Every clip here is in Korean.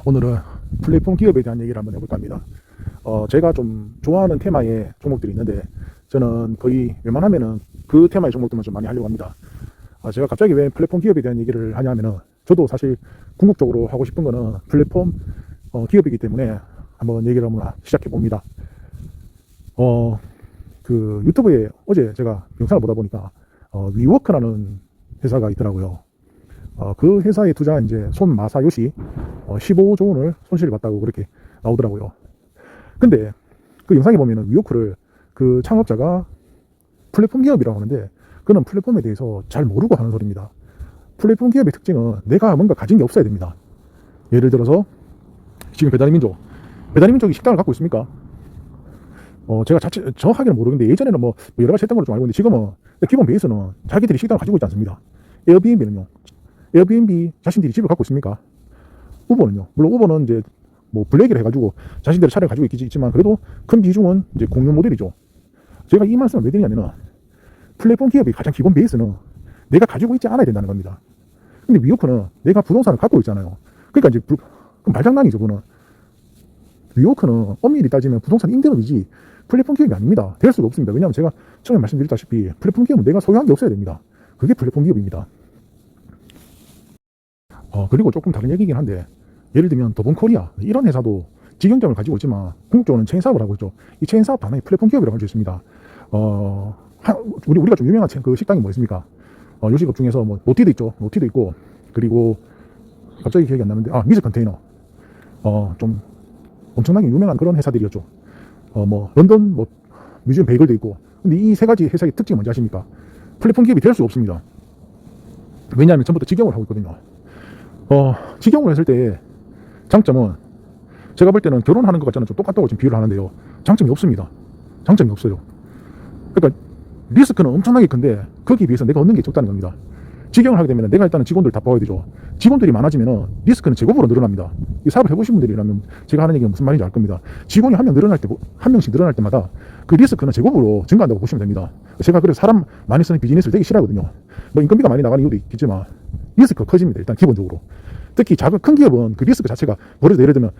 오늘은 플랫폼 기업에 대한 얘기를 한번 해볼까 합니다. 제가 좀 좋아하는 테마의 종목들이 있는데, 저는 거의 웬만하면은 그 테마의 종목들만 좀 많이 하려고 합니다. 제가 갑자기 왜 플랫폼 기업에 대한 얘기를 하냐면은, 저도 사실 궁극적으로 하고 싶은 거는 플랫폼 기업이기 때문에 한번 얘기를 한번 시작해 봅니다. 그 유튜브에 어제 제가 영상을 보다 보니까, 위워크라는 회사가 있더라고요. 그 회사에 투자한 이제 손 마사요시 15조 원을 손실을 봤다고 그렇게 나오더라고요. 근데 그 영상에 보면은 위워크를 그 창업자가 플랫폼 기업이라고 하는데, 그는 플랫폼에 대해서 잘 모르고 하는 소리입니다. 플랫폼 기업의 특징은 내가 뭔가 가진 게 없어야 됩니다. 예를 들어서 지금 배달의민족이 식당을 갖고 있습니까? 제가 정확하게는 모르겠는데, 예전에는 뭐 여러 가지 했던 걸로 좀 알고 있는데, 지금은 기본 베이스는 자기들이 식당을 가지고 있지 않습니다. 에어비앤비는요, 에어비앤비 자신들이 집을 갖고 있습니까? 우버는요, 물론 우버는 이제 뭐 블랙이라 해가지고 자신들의 차를 가지고 있지만, 그래도 큰 비중은 이제 공유 모델이죠. 제가 이 말씀을 왜 드리냐면은, 플랫폼 기업이 가장 기본 베이스는 내가 가지고 있지 않아야 된다는 겁니다. 근데 위워크는 내가 부동산을 갖고 있잖아요. 그러니까 이제 그럼 말장난이죠. 그거는 위워크는 엄밀히 따지면 부동산 임대업이지 플랫폼 기업이 아닙니다. 될 수가 없습니다. 왜냐하면 제가 처음에 말씀드렸다시피 플랫폼 기업은 내가 소유한 게 없어야 됩니다. 그게 플랫폼 기업입니다. 그리고 조금 다른 얘기긴 한데, 예를 들면 더본코리아 이런 회사도 직영점을 가지고 있지만 궁극적으로는 체인 사업을 하고 있죠. 이 체인 사업 하나의 플랫폼 기업이라고 할 수 있습니다. 우리가 좀 유명한 그 식당이 뭐 있습니까? 요식업 중에서 뭐 노티도 있죠. 노티도 있고, 그리고 갑자기 기억이 안 나는데, 미즈 컨테이너. 좀 엄청나게 유명한 그런 회사들이었죠. 뭐 런던 뭐 뮤지엄 베이글도 있고. 근데 이 세 가지 회사의 특징이 뭔지 아십니까? 플랫폼 기업이 될 수 없습니다. 왜냐하면 전부 다 직영을 하고 있거든요. 직영을 했을 때 장점은, 제가 볼 때는 결혼하는 것 같잖아요. 좀 똑같다고 지금 비유를 하는데요, 장점이 없습니다. 장점이 없어요. 그러니까 리스크는 엄청나게 큰데 거기에 비해서 내가 얻는 게 적다는 겁니다. 직영을 하게 되면 내가 일단은 직원들 다 뽑아야 되죠. 직원들이 많아지면 리스크는 제곱으로 늘어납니다. 이 사업을 해보신 분들이라면 제가 하는 얘기가 무슨 말인지 알 겁니다. 직원이 한 명씩 늘어날 때마다 그 리스크는 제곱으로 증가한다고 보시면 됩니다. 제가 그래서 사람 많이 쓰는 비즈니스를 되게 싫어하거든요. 뭐 인건비가 많이 나가는 이유도 있겠지만 리스크가 커집니다. 일단 기본적으로. 특히 큰 기업은 그 리스크 자체가, 예를 들면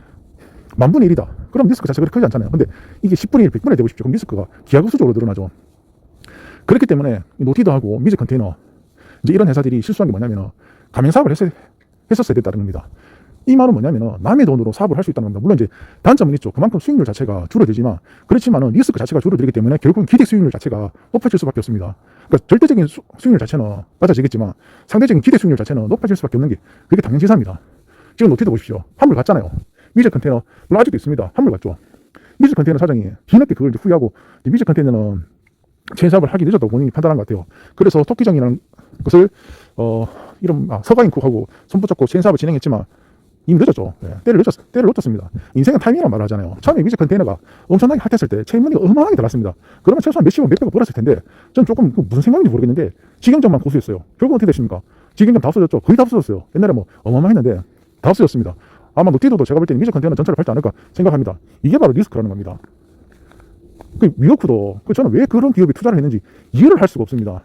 10,000분의 1이다. 그럼 리스크 자체가 그렇게 크지 않잖아요. 근데 이게 10분의 1, 100분의 1 되보십시오. 그럼 리스크가 기하급수적으로 늘어나죠. 그렇기 때문에 노티드하고 미즈 컨테이너, 이제 이런 회사들이 실수한 게 뭐냐면 가맹사업을 했었어야 됐다는 겁니다. 이 말은 뭐냐면 남의 돈으로 사업을 할 수 있다는 겁니다. 물론 이제 단점은 있죠. 그만큼 수익률 자체가 줄어들지만, 그렇지만은 리스크 자체가 줄어들기 때문에 결국은 기대 수익률 자체가 높아질 수밖에 없습니다. 그러니까 절대적인 수익률 자체는 낮아지겠지만 상대적인 기대 수익률 자체는 높아질 수밖에 없는 게, 그게 당연시사입니다. 지금 노티드 보십시오. 환물 갔잖아요. 미즈 컨테이너 물론 아직도 있습니다. 환물 갔죠. 미즈 컨테이너 사장이 뒤늦게 그걸 이제 후회하고, 미즈 컨테이너는 체인 사업을 하기 늦었다고 본인이 판단한 것 같아요. 그래서 토끼정이라는 것을 서가인쿡하고 손붙잡고 체인 사업을 진행했지만 이미 늦었죠. 네, 때를 놓쳤습니다. 인생은 타이밍이라는 말을 하잖아요. 처음에 미즈 컨테이너가 엄청나게 핫했을 때 체인머니가 어마어마하게 들어갔습니다. 그러면 최소한 몇십억 몇백억 벌었을 텐데, 저는 조금 무슨 생각인지 모르겠는데 직영점만 고수했어요. 결국 어떻게 됐습니까? 직영점 다 없어졌죠. 거의 다 없어졌어요. 옛날에 뭐 어마어마했는데 다 없어졌습니다. 아마 노티드도 제가 볼 때는 미즈 컨테이너 전철을 밟지 않을까 생각합니다. 이게 바로 리스크라는 겁니다. 위워크도 저는 왜 그런 기업에 투자를 했는지 이해를 할 수가 없습니다.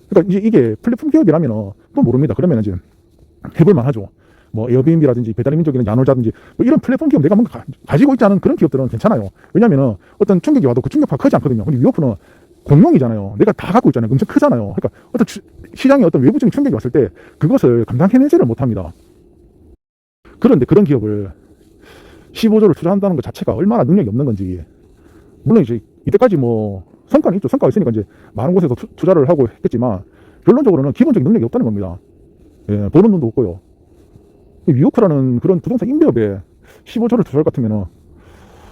그러니까 이게 플랫폼 기업이라면 또 모릅니다. 그러면 이제 해볼만 하죠. 뭐 에어비앤비라든지 배달의민족이나 야놀자든지 뭐 이런 플랫폼 기업, 내가 뭔가 가지고 있지 않은 그런 기업들은 괜찮아요. 왜냐면은 어떤 충격이 와도 그 충격파가 크지 않거든요. 근데 위워크는 공룡이잖아요. 내가 다 갖고 있잖아요. 엄청 크잖아요. 그러니까 어떤 시장에 어떤 외부적인 충격이 왔을 때 그것을 감당해내지를 못합니다. 그런데 그런 기업을 15조를 투자한다는 것 자체가 얼마나 능력이 없는 건지. 물론 이제 이때까지 뭐 성과는 있죠. 성과가 있으니까 이제 많은 곳에서 투자를 하고 했겠지만, 결론적으로는 기본적인 능력이 없다는 겁니다. 예, 버는 돈도 없고요. 위워크라는 그런 부동산 임대업에 15조를 투자할 것 같으면은,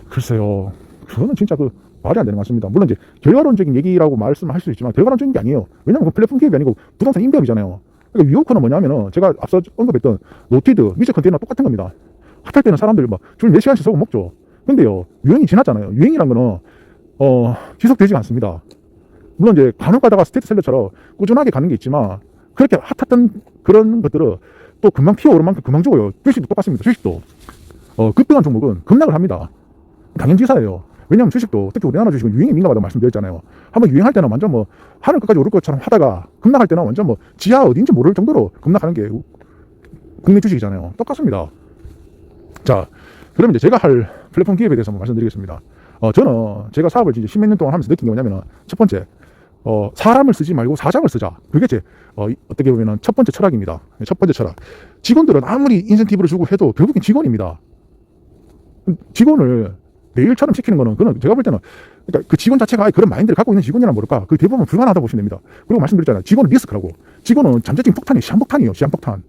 글쎄요, 그거는 진짜 말이 안 되는 것 같습니다. 물론 이제 결과론적인 얘기라고 말씀할 수 있지만 결과론적인 게 아니에요. 왜냐면 그 플랫폼 기업이 아니고 부동산 임대업이잖아요. 그러니까 위워크는 뭐냐면은 제가 앞서 언급했던 노티드, 미즈 컨테이너 똑같은 겁니다. 핫할 때는 사람들 막 줄 몇 시간씩 서고 먹죠. 근데요, 유행이 지났잖아요. 유행이란 거는 지속되지 않습니다. 물론 이제 간혹 가다가 스테이트셀러처럼 꾸준하게 가는 게 있지만, 그렇게 핫했던 그런 것들은 또 금방 튀어오른 만큼 금방 죽어요. 주식도 똑같습니다. 주식도 급등한 종목은 급락을 합니다. 당연지사예요. 왜냐하면 주식도, 특히 우리나라 주식은 유행에 민감하다고 말씀드렸잖아요. 한번 유행할 때는 완전 뭐 하늘 끝까지 오를 것처럼 하다가 급락할 때는 완전 뭐 지하 어딘지 모를 정도로 급락하는 게 국내 주식이잖아요. 똑같습니다. 자, 그러면 이제 제가 할 플랫폼 기업에 대해서 한번 말씀드리겠습니다. 저는 제가 사업을 이제 십몇 년 동안 하면서 느낀 게 뭐냐면은, 첫 번째, 사람을 쓰지 말고 사장을 쓰자. 그게 제, 어떻게 보면은 첫 번째 철학입니다. 첫 번째 철학. 직원들은 아무리 인센티브를 주고 해도 결국엔 직원입니다. 직원을 내 일처럼 시키는 거는, 그는 제가 볼 때는, 그러니까 그 직원 자체가 그런 마인드를 갖고 있는 직원이란 모를까? 그 대부분 불가능하다고 보시면 됩니다. 그리고 말씀드렸잖아요. 직원은 리스크라고. 직원은 잠재적인 폭탄이에요. 시한폭탄이에요. 시한폭탄.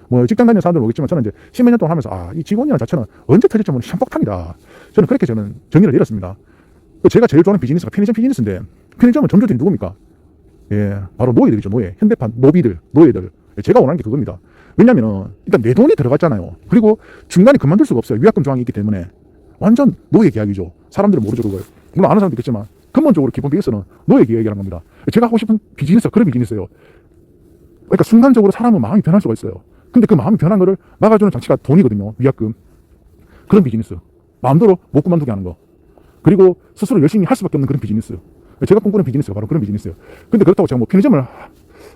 뭐 직장 다니는 사람들은 모르겠지만 저는 이제 십몇 년 동안 하면서 이 직원이라는 자체는 언제 터질지 모르는 시한폭탄이다. 저는 그렇게 정의를 내렸습니다. 제가 제일 좋아하는 비즈니스가 편의점 비즈니스인데, 편의점은 점주들이 누굽니까? 예, 바로 노예들이죠. 노예. 현대판 노비들, 노예들. 제가 원하는 게 그겁니다. 왜냐면은 일단 내 돈이 들어갔잖아요. 그리고 중간에 그만둘 수가 없어요. 위약금 조항이 있기 때문에. 완전 노예 계약이죠. 사람들은 모르죠, 그걸. 물론 아는 사람도 있겠지만 근본적으로 기본 베이스는 노예 계약이라는 겁니다. 제가 하고 싶은 비즈니스가 그런 비즈니스예요. 그러니까 순간적으로 사람은 마음이 변할 수가 있어요. 근데 그 마음이 변한 거를 막아주는 장치가 돈이거든요. 위약금. 그런 비즈니스. 마음대로 못 그만두게 하는 거. 그리고 스스로 열심히 할 수밖에 없는 그런 비즈니스. 제가 꿈꾸는 비즈니스가 바로 그런 비즈니스예요. 근데 그렇다고 제가 뭐 편의점을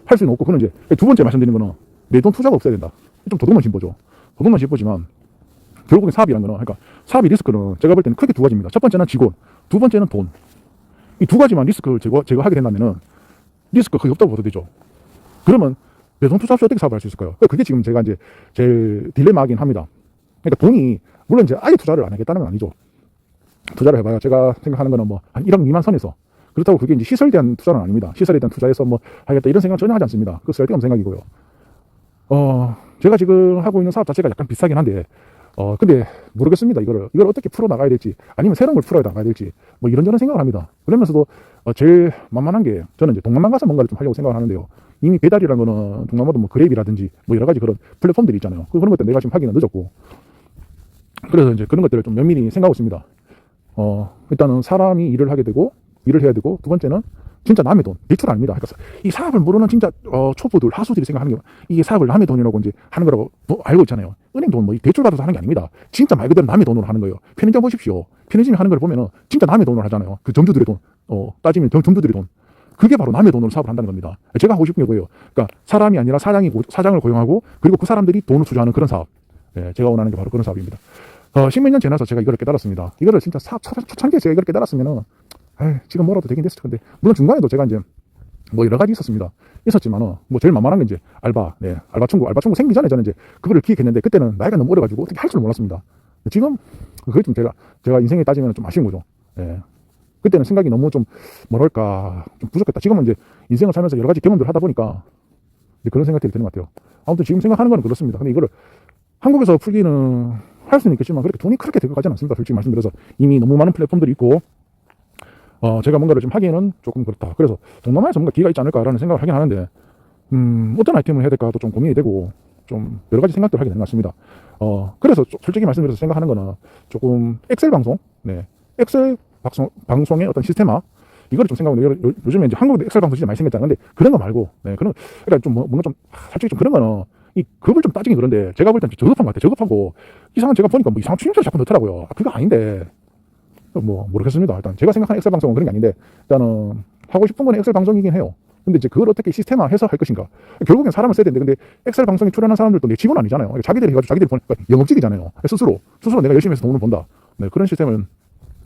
할 수는 없고, 그는 이제 두 번째 말씀드리는 거는 내 돈 투자가 없어야 된다. 좀 도둑만 진보죠. 도둑만 진보지만 결국엔 사업이라는 거는, 그러니까 사업의 리스크는 제가 볼 때는 크게 두 가지입니다. 첫 번째는 직원, 두 번째는 돈. 이 두 가지만 리스크를 제거하게 된다면은 리스크가 거의 없다고 봐도 되죠. 그러면 내 돈 투자 없이 어떻게 사업을 할 수 있을까요? 그게 지금 제가 이제 제일 딜레마이긴 합니다. 그러니까 돈이, 물론 이제 아예 투자를 안 하겠다는 건 아니죠. 투자를 해봐야 제가 생각하는 거는 뭐 한 1억 미만 선에서, 그렇다고 그게 이제 시설에 대한 투자는 아닙니다. 시설에 대한 투자해서 뭐 하겠다 이런 생각은 전혀 하지 않습니다. 그거 쓸데없는 생각이고요. 제가 지금 하고 있는 사업 자체가 약간 비싸긴 한데, 근데 모르겠습니다. 이걸 어떻게 풀어나가야 될지, 아니면 새로운 걸 풀어 나가야 될지, 뭐 이런저런 생각을 합니다. 그러면서도, 제일 만만한 게, 저는 이제 동남만 가서 뭔가를 좀 하려고 생각을 하는데요. 이미 배달이라는 거는 동남아도 뭐 그랩이라든지 뭐 여러 가지 그런 플랫폼들이 있잖아요. 그런 것들 내가 지금 하기는 늦었고. 그래서 이제 그런 것들을 좀 면밀히 생각하고 있습니다. 일단은 사람이 일을 하게 되고, 일을 해야 되고, 두 번째는 진짜 남의 돈, 대출 아닙니다. 그러니까 이 사업을 모르는 진짜 초보들, 하수들이 생각하는 게 이게 사업을 남의 돈이라고 이제 하는 거라고 알고 있잖아요. 은행 돈 뭐 대출 받아서 하는 게 아닙니다. 진짜 말 그대로 남의 돈으로 하는 거예요. 편의점 보십시오. 편의점이 하는 걸 보면은 진짜 남의 돈으로 하잖아요. 그 점주들의 돈, 따지면 점주들의 돈. 그게 바로 남의 돈으로 사업을 한다는 겁니다. 제가 하고 싶은 게 뭐예요? 그러니까 사람이 아니라 사장을 고용하고, 그리고 그 사람들이 돈을 투자하는 그런 사업. 예, 제가 원하는 게 바로 그런 사업입니다. 십몇 년 지나서 제가 이거를 깨달았습니다. 이거를 진짜 초창기에 제가 이걸 깨달았으면은, 지금 뭐라도 되긴 됐을 건데, 물론 중간에도 제가 이제 뭐 여러 가지 있었지만은, 뭐 제일 만만한 게 이제 알바 총구 생기기 전에 저는 이제 그거를 기획했는데, 그때는 나이가 너무 어려가지고 어떻게 할 줄 몰랐습니다. 지금 그게 좀 제가 인생에 따지면 좀 아쉬운 거죠. 예. 그때는 생각이 너무 좀 뭐랄까 좀 부족했다. 지금은 이제 인생을 살면서 여러 가지 경험들을 하다 보니까 그런 생각들이 드는 것 같아요. 아무튼 지금 생각하는 건 그렇습니다. 근데 이거를 한국에서 풀기는 할 수는 있겠지만 그렇게 돈이 그렇게 될 것 같지는 않습니다. 솔직히 말씀드려서 이미 너무 많은 플랫폼들이 있고, 제가 뭔가를 좀 하기에는 조금 그렇다. 그래서 동남아에서 뭔가 기회가 있지 않을까라는 생각을 하긴 하는데, 어떤 아이템을 해야 될까도 좀 고민이 되고, 좀 여러 가지 생각들을 하게 되는 것 같습니다. 그래서 솔직히 말씀드려서 생각하는 거는 조금 엑셀 방송, 엑셀 방송의 어떤 시스테마, 이거를 좀 생각하고, 요즘에 이제 한국에도 엑셀 방송 진짜 많이 생겼잖아요. 근데 그런 거 말고, 그러니까 좀 뭔가 좀, 솔직히 좀 그런 거는, 이 급을 좀 따지긴 그런데, 제가 볼 땐 저급한 것 같아요. 저급하고, 제가 보니까 뭐 이상한 추임새를 자꾸 넣더라고요. 그거 아닌데, 뭐, 모르겠습니다. 일단, 제가 생각하는 엑셀 방송은 그런 게 아닌데, 일단은, 하고 싶은 건 엑셀 방송이긴 해요. 근데 이제 그걸 어떻게 시스템화해서 할 것인가. 결국엔 사람을 써야 되는데, 근데 엑셀 방송에 출연한 사람들도 내 직원 아니잖아요. 자기들이 해가지고 자기들이 보니까 영업직이잖아요. 스스로 내가 열심히 해서 돈을 번다. 그런 시스템은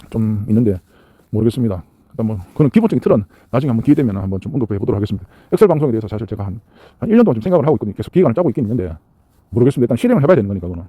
좀 있는데, 모르겠습니다. 일단 뭐, 그런 기본적인 틀은 나중에 한번 기회 되면 한번 좀 언급해 보도록 하겠습니다. 엑셀 방송에 대해서 사실 제가 한 1년 동안 좀 생각을 하고 있거든요. 계속 기획안을 짜고 있긴 있는데, 모르겠습니다. 일단 실행을 해봐야 되는 거니까, 그거는.